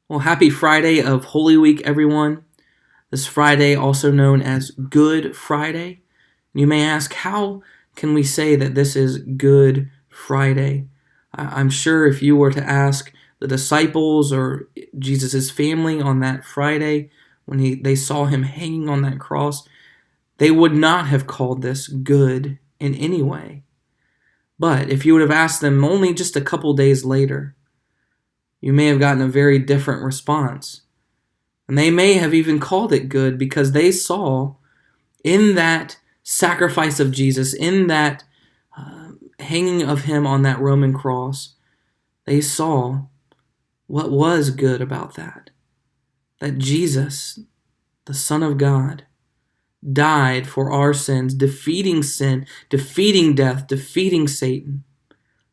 Well, happy Friday of Holy Week, everyone. This Friday, also known as Good Friday. You may ask, how can we say that this is Good Friday? I'm sure if you were to ask the disciples or Jesus' family on that Friday when they saw him hanging on that cross, they would not have called this good in any way. But if you would have asked them only just a couple days later, you may have gotten a very different response. And they may have even called it good because they saw in that sacrifice of Jesus, in that hanging of him on that Roman cross, they saw what was good about that. That Jesus, the Son of God, died for our sins, defeating sin, defeating death, defeating Satan.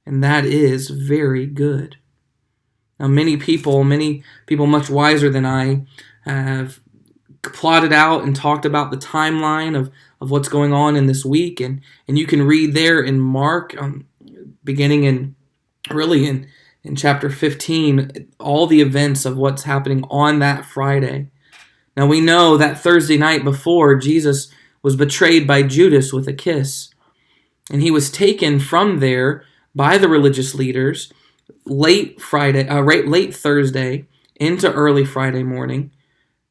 And that is very good. Now, many people much wiser than I, have plotted out and talked about the timeline of what's going on in this week. And you can read there in Mark, beginning in chapter 15, all the events of what's happening on that Friday. Now, we know that Thursday night before, Jesus was betrayed by Judas with a kiss. And he was taken from there by the religious leaders late Thursday into early Friday morning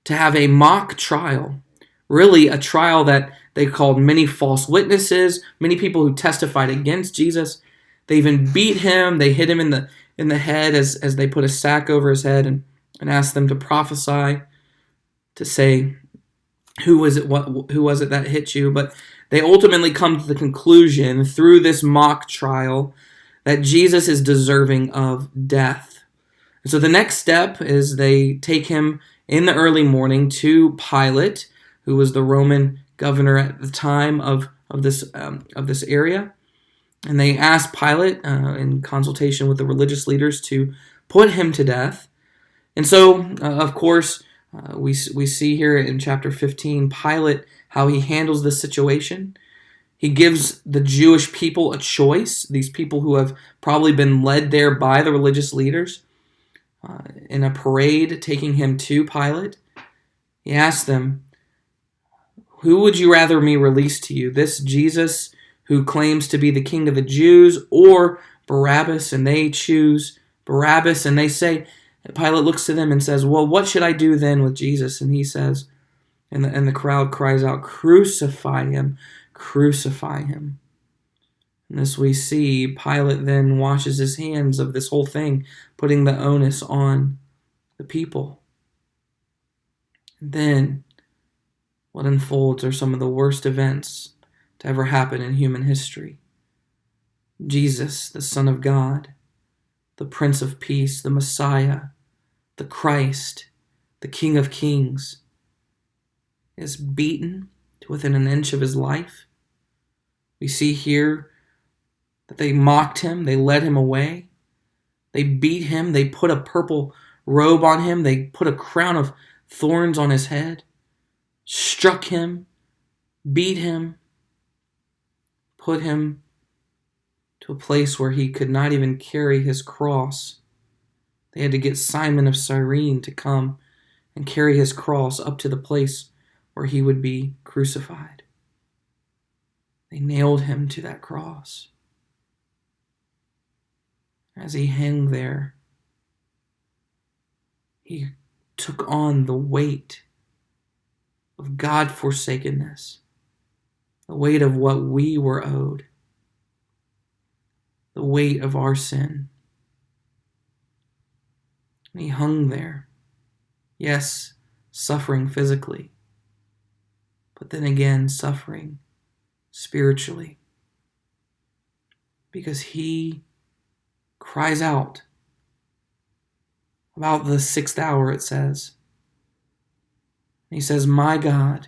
to have a mock trial, really a trial that they called many false witnesses, many people who testified against Jesus. They even beat him. They hit him in the head as they put a sack over his head and asked them to prophesy, to say, who was it that hit you? But they ultimately come to the conclusion through this mock trial that Jesus is deserving of death. And so the next step is they take him in the early morning to Pilate, who was the Roman governor at the time of this area, and they asked Pilate, in consultation with the religious leaders, to put him to death. And so, of course, we see here in chapter 15, Pilate, how he handles this situation. He gives the Jewish people a choice, these people who have probably been led there by the religious leaders, in a parade taking him to Pilate. He asked them, who would you rather me release to you? This Jesus who claims to be the king of the Jews, or Barabbas? And they choose Barabbas, and they say, Pilate looks to them and says, well, what should I do then with Jesus? And he says, and the crowd cries out, crucify him, crucify him. And as we see, Pilate then washes his hands of this whole thing, putting the onus on the people. And then what unfolds are some of the worst events to ever happen in human history. Jesus, the Son of God, the Prince of Peace, the Messiah, the Christ, the King of Kings, is beaten to within an inch of his life. We see here that they mocked him, they led him away, they beat him, they put a purple robe on him, they put a crown of thorns on his head, struck him, beat him, put him to a place where he could not even carry his cross. They had to get Simon of Cyrene to come and carry his cross up to the place where he would be crucified. They nailed him to that cross. As he hung there, he took on the weight of God-forsakenness, the weight of what we were owed, the weight of our sin. And he hung there, yes, suffering physically, but then again, suffering spiritually, because he cries out about the 6th hour, it says. He says, my God,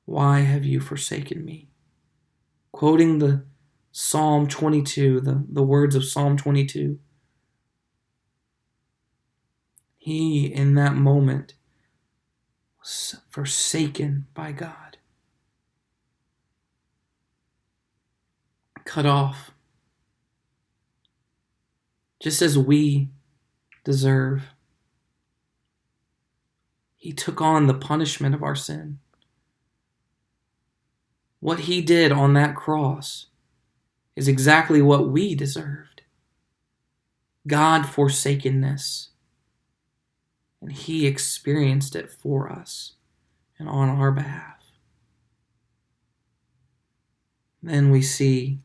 why have you forsaken me? Quoting the Psalm 22, the words of Psalm 22. He, in that moment, was forsaken by God, cut off, just as we deserve. He took on the punishment of our sin. What he did on that cross is exactly what we deserved. God-forsakenness. And he experienced it for us and on our behalf. Then we see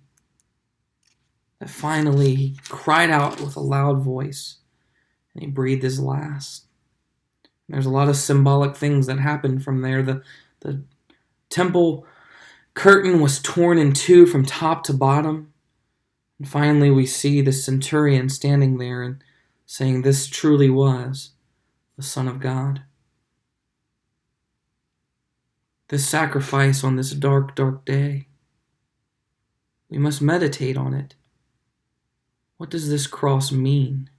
that finally he cried out with a loud voice and he breathed his last. There's a lot of symbolic things that happened from there. The temple curtain was torn in two from top to bottom. And finally we see the centurion standing there and saying, "This truly was the Son of God." This sacrifice on this dark, dark day, we must meditate on it. What does this cross mean?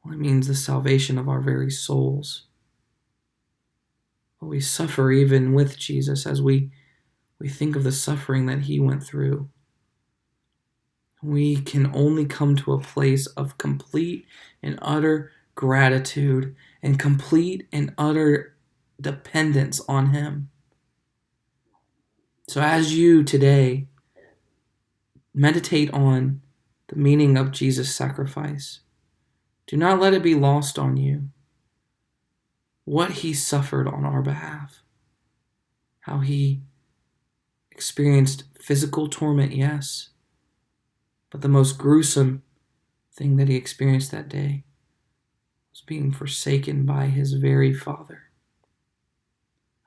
Well, it means the salvation of our very souls. But we suffer even with Jesus as we think of the suffering that he went through. We can only come to a place of complete and utter gratitude and complete and utter dependence on him. So as you today meditate on the meaning of Jesus' sacrifice, do not let it be lost on you what he suffered on our behalf, how he experienced physical torment, yes, but the most gruesome thing that he experienced that day was being forsaken by his very Father.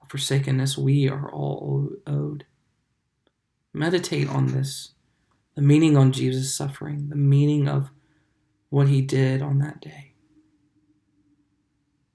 A forsakenness we are all owed. Meditate on this, the meaning on Jesus' suffering, the meaning of what he did on that day.